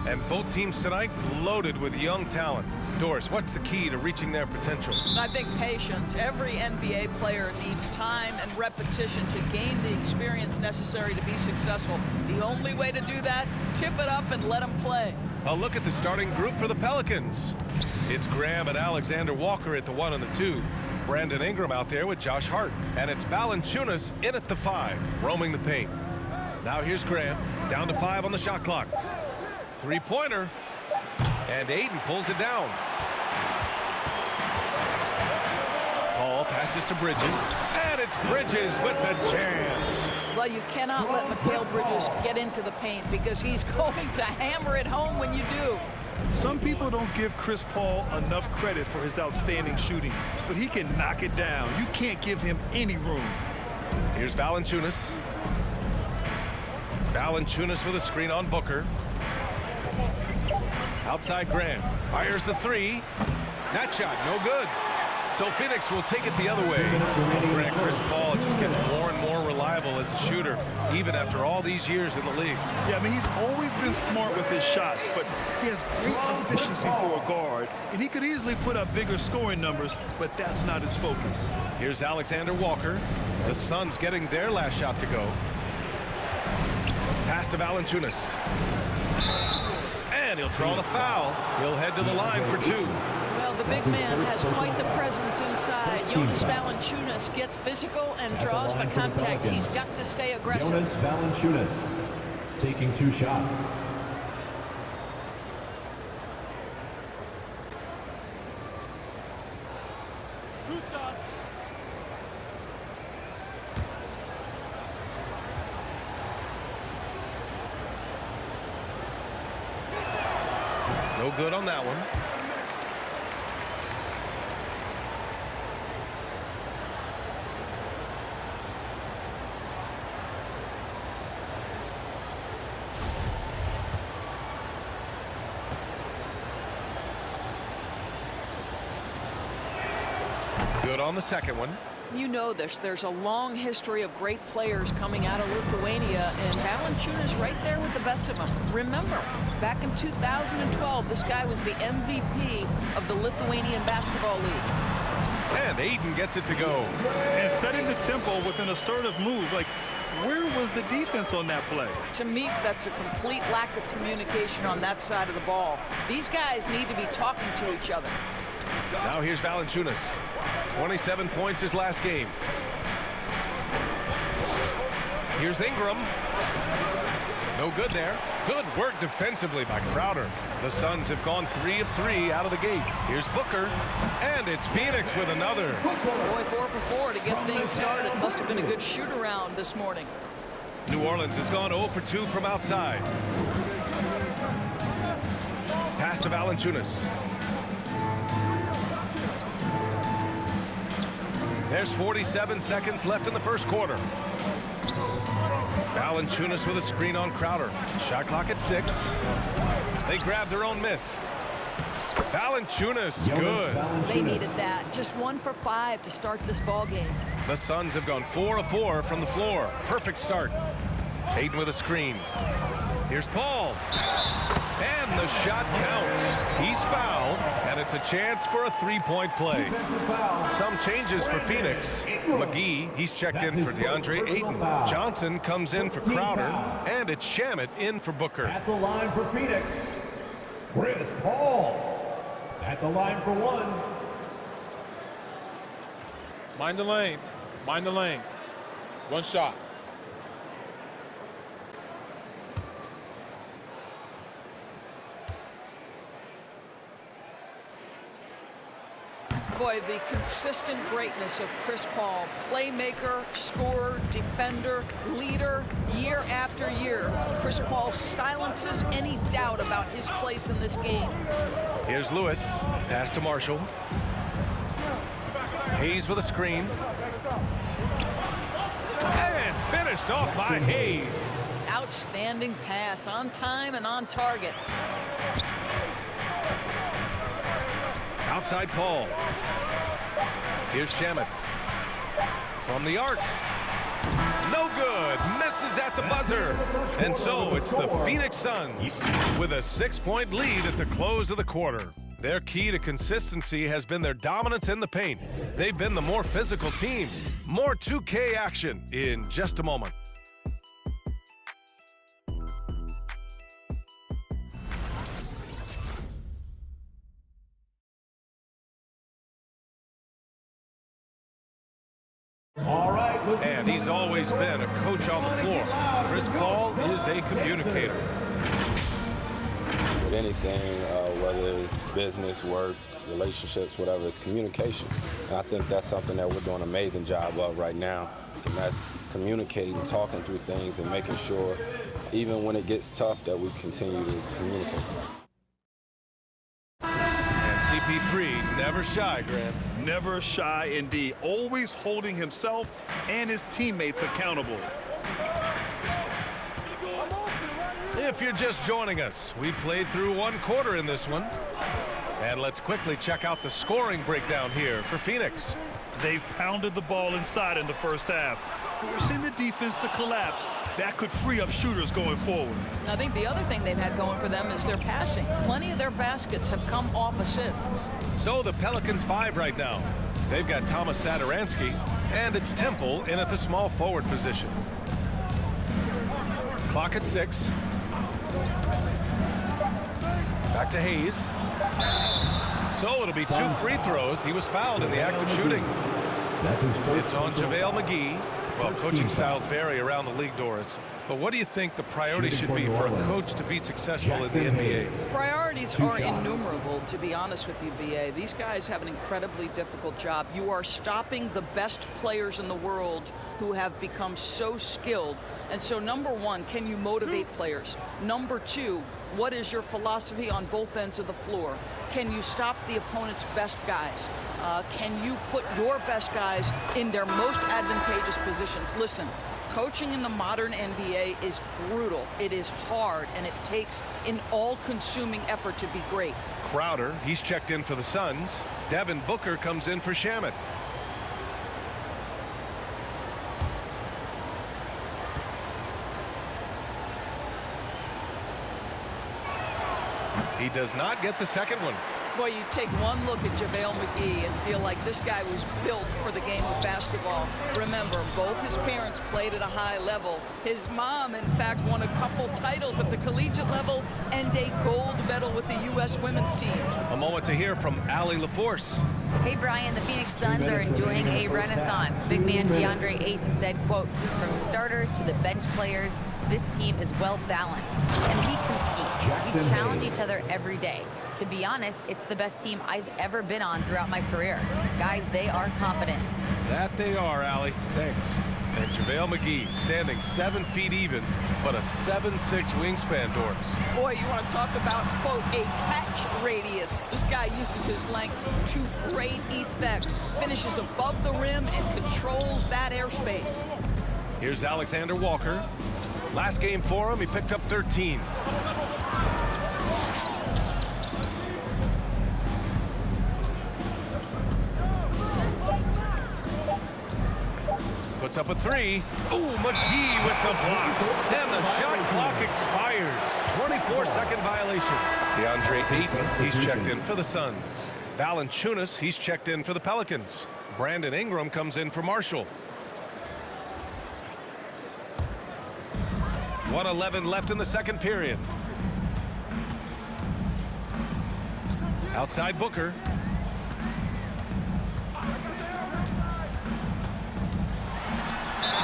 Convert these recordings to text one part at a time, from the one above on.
And both teams tonight loaded with young talent. Doris, what's the key to reaching their potential? I think patience. Every NBA player needs time and repetition to gain the experience necessary to be successful. The only way to do that, tip it up and let them play. A look at the starting group for the Pelicans. It's Graham and Alexander Walker at the 1 and the 2. Brandon Ingram out there with Josh Hart. And it's Valanciunas in at the 5, roaming the paint. Now here's Graham, down to 5 on the shot clock. Three-pointer. And Ayton pulls it down. Paul passes to Bridges. And it's Bridges with the jam. Well, you cannot let Mikal Bridges get into the paint because he's going to hammer it home when you do. Some people don't give Chris Paul enough credit for his outstanding shooting, but he can knock it down. You can't give him any room. Here's Valanciunas. Valanciunas with a screen on Booker. Outside Graham. Fires the 3. That shot, no good. So Phoenix will take it the other way. Grant, Chris Paul just gets more and more reliable as a shooter, even after all these years in the league. Yeah, I mean, he's always been smart with his shots, but he has great efficiency for a guard, and he could easily put up bigger scoring numbers, but that's not his focus. Here's Alexander Walker. The Suns getting their last shot to go. Pass to Valanciunas. And he'll draw the foul. He'll head to the line for 2. Well, the big man has quite the presence inside. Jonas Valanciunas gets physical and draws the contact. He's got to stay aggressive. Jonas Valanciunas taking 2 shots. No good on that one. Good on the second one. You know this. There's a long history of great players coming out of Lithuania, and Valanciunas right there with the best of them. Remember, back in 2012, this guy was the MVP of the Lithuanian Basketball League. And Ayton gets it to go. And setting the tempo with an assertive move. Like, where was the defense on that play? To me, that's a complete lack of communication on that side of the ball. These guys need to be talking to each other. Now here's Valanciunas. 27 points his last game. Here's Ingram. No good there. Good work defensively by Crowder. The Suns have gone 3 of 3 out of the gate. Here's Booker. And it's Phoenix with another. Boy, 4 for 4 to get things started. Must have been a good shoot-around this morning. New Orleans has gone 0 for 2 from outside. Pass to Valanciunas. There's 47 seconds left in the first quarter. Valanciunas with a screen on Crowder. Shot clock at 6. They grab their own miss. Valanciunas, good. They needed that. Just 1 for 5 to start this ball game. The Suns have gone 4 of 4 from the floor. Perfect start. Ayton with a screen. Here's Paul. And the shot counts. He's fouled, and it's a chance for a 3-point play. Some changes for Phoenix. McGee, he's checked in for DeAndre Ayton. Johnson comes in for Crowder, and it's Shamet in for Booker. At the line for Phoenix, Chris Paul. At the line for 1. Mind the lanes. Mind the lanes. 1 shot. Boy, the consistent greatness of Chris Paul, playmaker, scorer, defender, leader, year after year. Chris Paul silences any doubt about his place in this game. Here's Lewis. Pass to Marshall. Hayes with a screen. And finished off by Hayes. Outstanding pass, on time and on target. Outside Paul. Here's Shamet. From the arc. No good. Misses at the buzzer. And so it's the Phoenix Suns with a 6-point lead at the close of the quarter. Their key to consistency has been their dominance in the paint. They've been the more physical team. More 2K action in just a moment. All right. And he's always been a coach on the floor. Chris Paul is a communicator. With anything, whether it's business, work, relationships, whatever, it's communication. And I think that's something that we're doing an amazing job of right now. And that's communicating, talking through things, and making sure, even when it gets tough, that we continue to communicate. And CP3 never shy, Grant. Never shy indeed. Always holding himself and his teammates accountable. If you're just joining us, we played through one quarter in this one. And let's quickly check out the scoring breakdown here for Phoenix. They've pounded the ball inside in the first half, forcing the defense to collapse. That could free up shooters going forward. I think the other thing they've had going for them is their passing. Plenty of their baskets have come off assists. So the Pelicans 5 right now. They've got Thomas Sadaransky, and it's Temple in at the small forward position. Clock at 6. Back to Hayes. So it'll be 2 free throws. He was fouled in the act of shooting. That's his first. It's on JaVale McGee. Well, coaching styles vary around the league, Doris. But what do you think the priority should be for a coach to be successful in the NBA? Priorities are innumerable, to be honest with you, BA. These guys have an incredibly difficult job. You are stopping the best players in the world who have become so skilled. And so, number one, can you motivate players? Number two, what is your philosophy on both ends of the floor? Can you stop the opponent's best guys? Can you put your best guys in their most advantageous positions? Listen, coaching in the modern NBA is brutal. It is hard, and it takes an all-consuming effort to be great. Crowder, he's checked in for the Suns. Devin Booker comes in for Shamet. He does not get the second one. Boy, you take one look at JaVale McGee and feel like this guy was built for the game of basketball. Remember, both his parents played at a high level. His mom, in fact, won a couple titles at the collegiate level and a gold medal with the U.S. women's team. A moment to hear from Allie LaForce. Hey, Brian, the Phoenix Suns are enjoying a renaissance. Big man DeAndre Ayton said, quote, from starters to the bench players, this team is well balanced, and we compete. We challenge each other every day. To be honest, it's the best team I've ever been on throughout my career. Guys, they are confident. That they are, Allie. Thanks. And JaVale McGee standing 7 feet even, but a 7'6" wingspan, Doris. Boy, you want to talk about, quote, a catch radius. This guy uses his length to great effect, finishes above the rim and controls that airspace. Here's Alexander Walker. Last game for him, he picked up 13. Puts up a 3. Ooh, McGee with the block. And the shot clock expires. 24-second violation. DeAndre Ayton, he's checked in for the Suns. Valanciunas, he's checked in for the Pelicans. Brandon Ingram comes in for Marshall. 1:11 left in the second period. Outside Booker.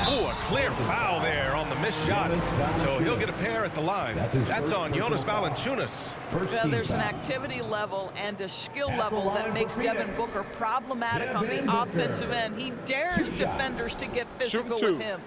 Oh, a clear foul there on the missed shot. So he'll get a pair at the line. That's on Jonas Valanciunas. Well, there's an activity level and a skill level that makes Devin Booker problematic on the offensive end. He dares defenders to get physical with him.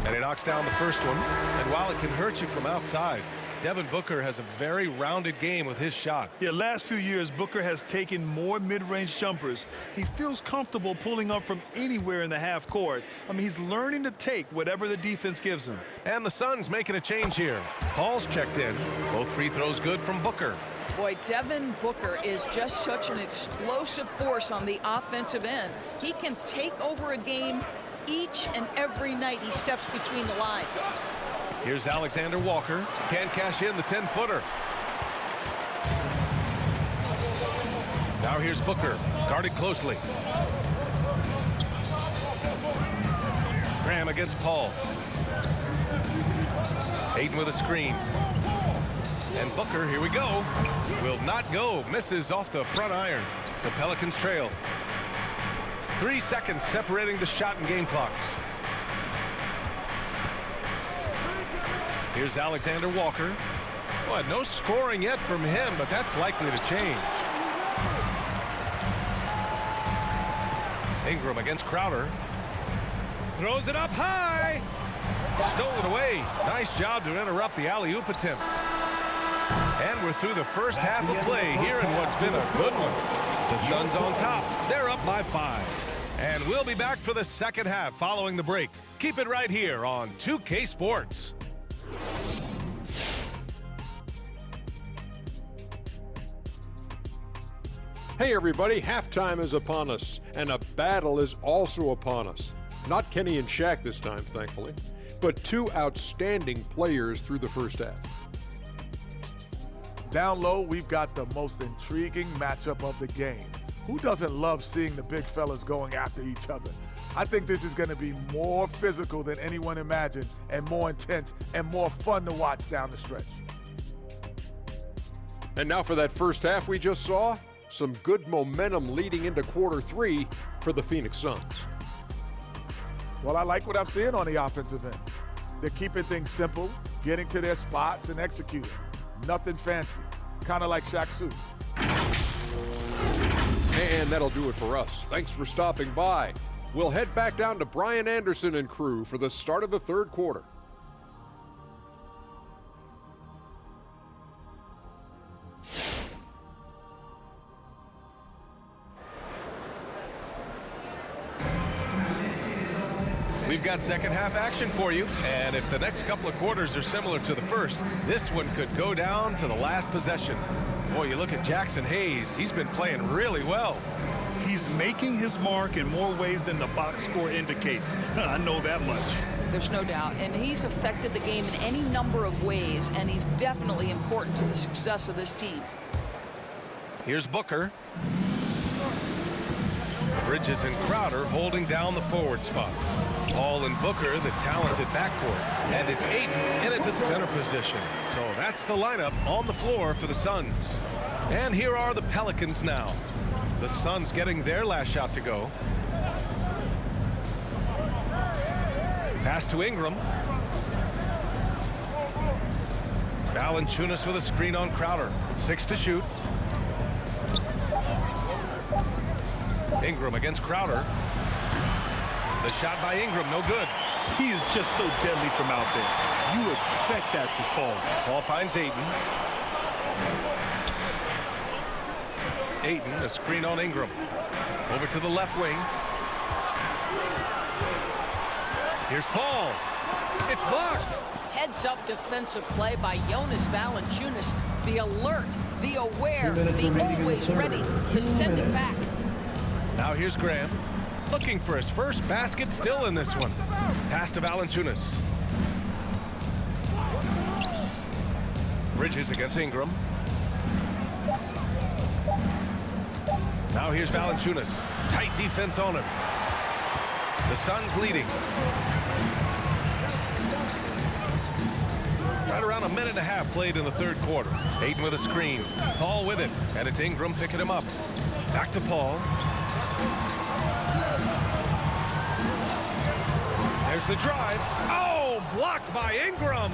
And he knocks down the first one. And while it can hurt you from outside, Devin Booker has a very rounded game with his shot. Yeah, last few years, Booker has taken more mid-range jumpers. He feels comfortable pulling up from anywhere in the half court. I mean, he's learning to take whatever the defense gives him. And the Suns making a change here. Paul's checked in. Both free throws good from Booker. Boy, Devin Booker is just such an explosive force on the offensive end. He can take over a game each and every night he steps between the lines. Here's Alexander Walker. Can't cash in the 10-footer. Now here's Booker. Guarded closely. Graham against Paul. Ayton with a screen. And Booker, here we go. Will not go. Misses off the front iron. The Pelicans trail. 3 seconds separating the shot and game clocks. Here's Alexander Walker. Boy, no scoring yet from him, but that's likely to change. Ingram against Crowder. Throws it up high. Stolen away. Nice job to interrupt the alley-oop attempt. And we're through the first half of play here in what's been a good one. The Suns on top. They're up by 5. And we'll be back for the second half following the break. Keep it right here on 2K Sports. Hey everybody, halftime is upon us, and a battle is also upon us. Not Kenny and Shaq this time, thankfully, but two outstanding players through the first half. Down low, we've got the most intriguing matchup of the game. Who doesn't love seeing the big fellas going after each other? I think this is going to be more physical than anyone imagined, and more intense and more fun to watch down the stretch. And now for that first half we just saw, some good momentum leading into quarter 3 for the Phoenix Suns. Well, I like what I'm seeing on the offensive end. They're keeping things simple, getting to their spots and executing. Nothing fancy, kind of like Shaq's suit. And that'll do it for us. Thanks for stopping by. We'll head back down to Brian Anderson and crew for the start of the third quarter. We've got second half action for you, and if the next couple of quarters are similar to the first, this one could go down to the last possession. Boy, you look at Jackson Hayes, he's been playing really well. He's making his mark in more ways than the box score indicates. I know that much. There's no doubt, and he's affected the game in any number of ways, and he's definitely important to the success of this team. Here's Booker. Bridges and Crowder holding down the forward spots. Paul and Booker, the talented backcourt. And it's Ayton in at the center position. So that's the lineup on the floor for the Suns. And here are the Pelicans now. The Suns getting their last shot to go. Pass to Ingram. Valanciunas with a screen on Crowder. 6 to shoot. Ingram against Crowder. The shot by Ingram, no good. He is just so deadly from out there. You expect that to fall. Paul finds Ayton. Ayton, a screen on Ingram. Over to the left wing. Here's Paul. It's blocked. Heads-up defensive play by Jonas Valanciunas. The alert, the aware, the always ready to send it back. Now here's Graham. Looking for his first basket, still in this one. Pass to Valanciunas. Bridges against Ingram. Now here's Valanciunas. Tight defense on him. The Suns leading. Right around a minute and a half played in the third quarter. Ayton with a screen. Paul with it. And it's Ingram picking him up. Back to Paul. There's the drive. Oh, blocked by Ingram.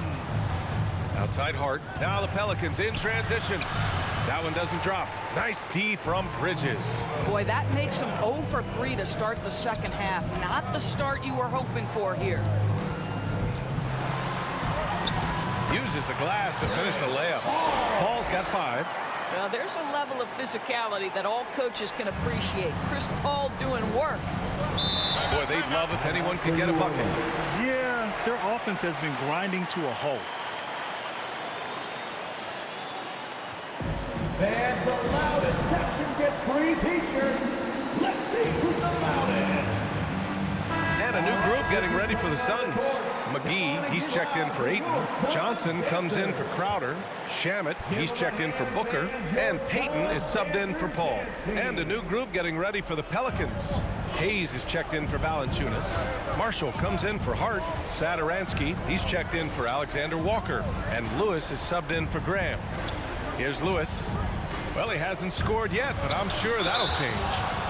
Outside Hart. Now the Pelicans in transition. That one doesn't drop. Nice D from Bridges. Boy, that makes them 0 for 3 to start the second half. Not the start you were hoping for here. Uses the glass to finish the layup. Paul's got 5. Now, there's a level of physicality that all coaches can appreciate. Chris Paul doing work. Boy, they'd love if anyone could get a bucket. Yeah, their offense has been grinding to a halt. And the loudest section gets free t-shirts. Let's see who's the loudest. And a new group getting ready for the Suns. McGee, he's checked in for Ayton. Johnson comes in for Crowder. Shamet, he's checked in for Booker. And Payton is subbed in for Paul. And a new group getting ready for the Pelicans. Hayes is checked in for Valanciunas. Marshall comes in for Hart. Satoransky, he's checked in for Alexander Walker. And Lewis is subbed in for Graham. Here's Lewis. Well, he hasn't scored yet, but I'm sure that'll change.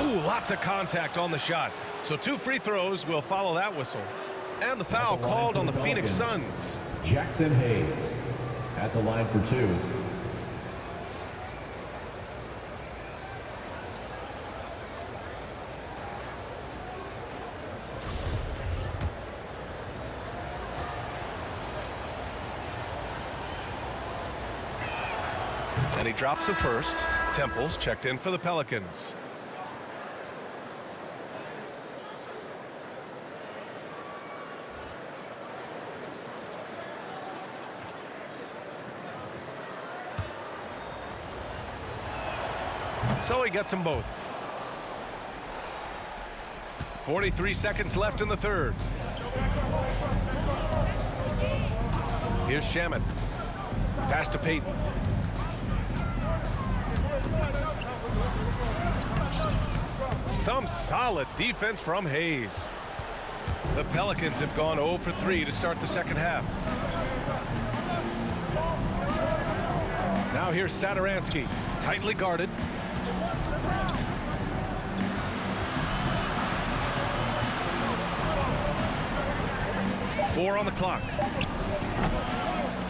Ooh, lots of contact on the shot. So 2 free throws will follow that whistle. And the foul called on the Phoenix Suns. Jackson Hayes at the line for 2. And he drops the first. Temple's checked in for the Pelicans. So he gets them both. 43 seconds left in the third. Here's Shamet. Pass to Payton. Some solid defense from Hayes. The Pelicans have gone 0 for 3 to start the second half. Now here's Satoransky, tightly guarded. Four on the clock.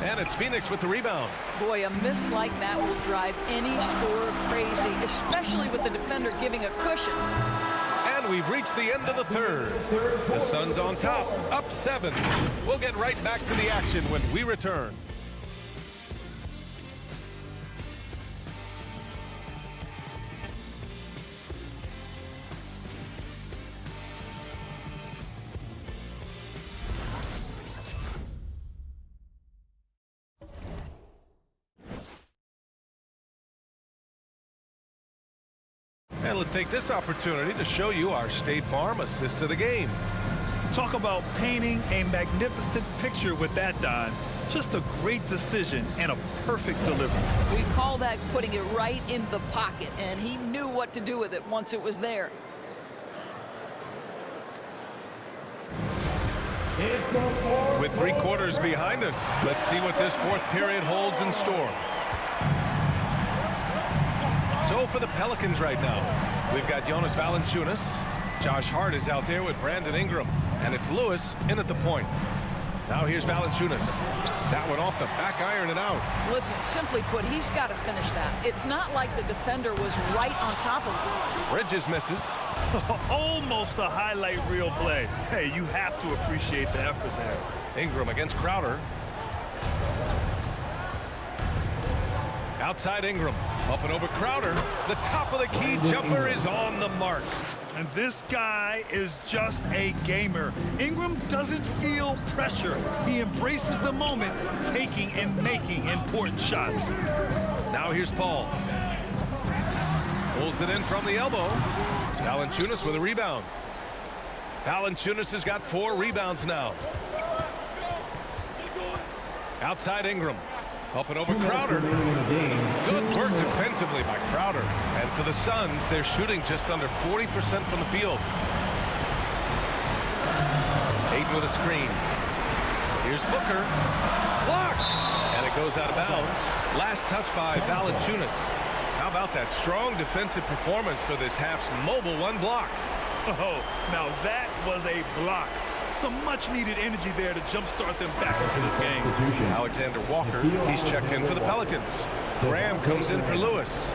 And it's Phoenix with the rebound. Boy, a miss like that will drive any scorer crazy, especially with the defender giving a cushion. And we've reached the end of the third. The Suns on top, up 7. We'll get right back to the action when we return. And let's take this opportunity to show you our State Farm assist to the game. Talk about painting a magnificent picture with that, Don. Just a great decision and a perfect delivery. We call that putting it right in the pocket, and he knew what to do with it once it was there. With 3 quarters behind us, let's see what this fourth period holds in store. So for the Pelicans right now, we've got Jonas Valanciunas. Josh Hart is out there with Brandon Ingram. And it's Lewis in at the point. Now here's Valanciunas. That one off the back iron and out. Listen, simply put, he's got to finish that. It's not like the defender was right on top of him. Bridges misses. Almost a highlight reel play. Hey, you have to appreciate the effort there. Ingram against Crowder. Outside Ingram. Up and over Crowder. The top of the key jumper is on the mark. And this guy is just a gamer. Ingram doesn't feel pressure. He embraces the moment, taking and making important shots. Now here's Paul. Pulls it in from the elbow. Valanciunas with a rebound. Valanciunas has got 4 rebounds now. Outside Ingram. Up and over Crowder. Good work defensively by Crowder. And for the Suns, they're shooting just under 40% from the field. Ayton with a screen. Here's Booker. Blocked! And it goes out of bounds. Last touch by Valanciunas. How about that strong defensive performance for this half's mobile 1 block? Oh, now that was a block. Some much-needed energy there to jumpstart them back into this game. Alexander Walker, he's checked in for the Pelicans. Graham comes in for Lewis.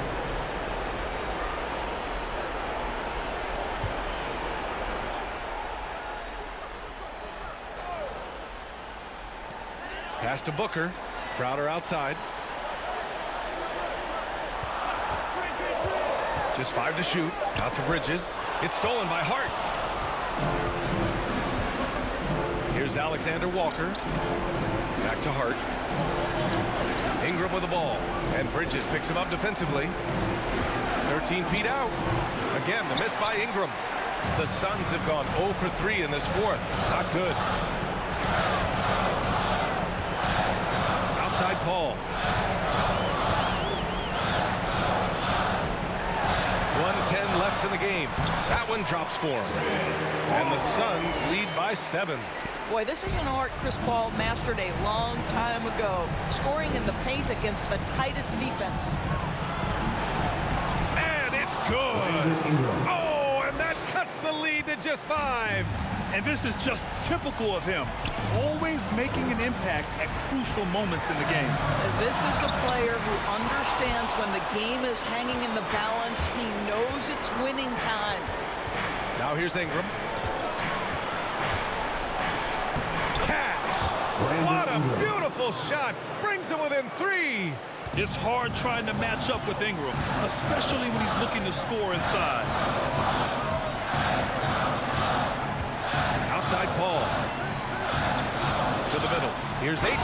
Pass to Booker. Crowder outside. Just 5 to shoot. Out to Bridges. It's stolen by Hart. Here's Alexander Walker. Back to Hart. Ingram with the ball. And Bridges picks him up defensively. 13 feet out. Again, the miss by Ingram. The Suns have gone 0 for 3 in this fourth. Not good. Outside Paul. 1:10 left in the game. That one drops for him. And the Suns lead by 7. Boy, this is an art Chris Paul mastered a long time ago, scoring in the paint against the tightest defense. And it's good. Oh, and that cuts the lead to just 5. And this is just typical of him, always making an impact at crucial moments in the game. This is a player who understands when the game is hanging in the balance. He knows it's winning time. Now here's Ingram. Cash. What a beautiful shot. Brings him within 3. It's hard trying to match up with Ingram, especially when he's looking to score inside. Outside Paul. To the middle. Here's Ayton.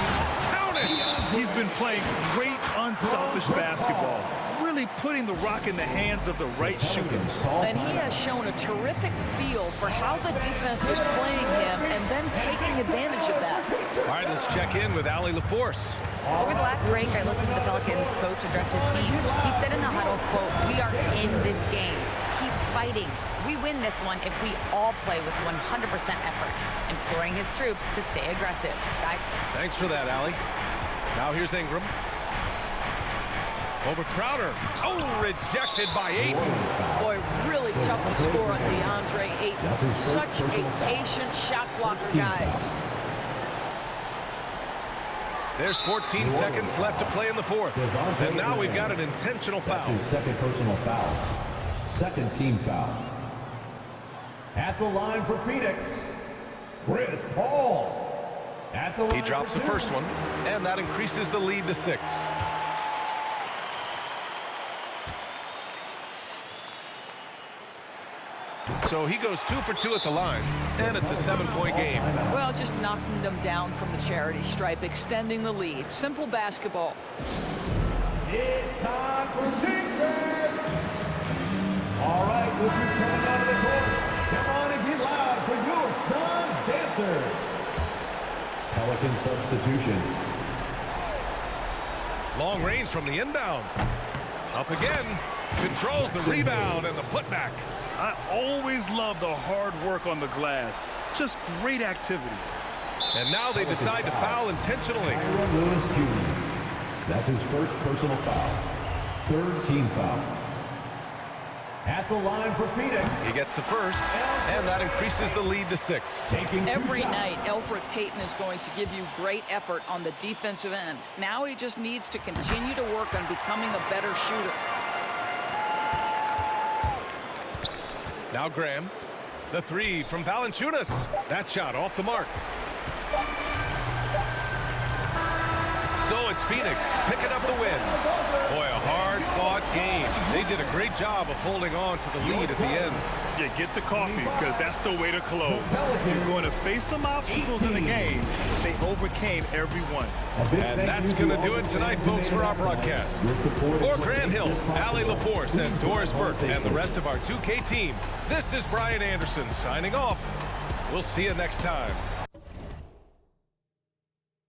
Count it! He's been playing great, unselfish basketball, really putting the rock in the hands of the right shooters. And he has shown a terrific feel for how the defense is playing him and then taking advantage of that. All right, let's check in with Allie LaForce. Over the last break, I listened to the Pelicans coach address his team. He said in the huddle, quote, "We are in this game. Keep fighting. We win this one if we all play with 100% effort," imploring his troops to stay aggressive. Guys. Thanks for that, Allie. Now here's Ingram. Over Crowder. Oh, rejected by Ayton. Boy, really tough to score on DeAndre Ayton. Such a patient shot blocker, guys. There's 14 seconds left to play in the fourth. And now we've got an intentional foul. That's his second personal foul. Second team foul. At the line for Phoenix, Chris Paul. At the line he drops the first one, and that increases the lead to 6. So he goes 2 for 2 at the line, and it's a 7-point game. Well, just knocking them down from the charity stripe, extending the lead. Simple basketball. It's time for defense. All right, look who's coming out of the court. Come on and get loud for your Suns dancer. Pelican substitution. Long range from the inbound. Up again. Controls the rebound and the putback. I always love the hard work on the glass. Just great activity. And now they decide to foul intentionally. Lewis Jr. That's his first personal foul. Third team foul. At the line for Phoenix. He gets the first, and that increases the lead to 6. Every night, Elfrid Payton is going to give you great effort on the defensive end. Now he just needs to continue to work on becoming a better shooter. Now Graham. The 3 from Valanciunas. That shot off the mark. So it's Phoenix picking up the win. Boy, a hard-fought game. They did a great job of holding on to the lead at the end. Yeah, get the coffee, because that's the way to close. You're going to face some obstacles in the game. They overcame every one. And that's going to do it tonight, folks, for our broadcast. For Grant Hill, Allie LaForce, and Doris Burke, and the rest of our 2K team, this is Brian Anderson signing off. We'll see you next time.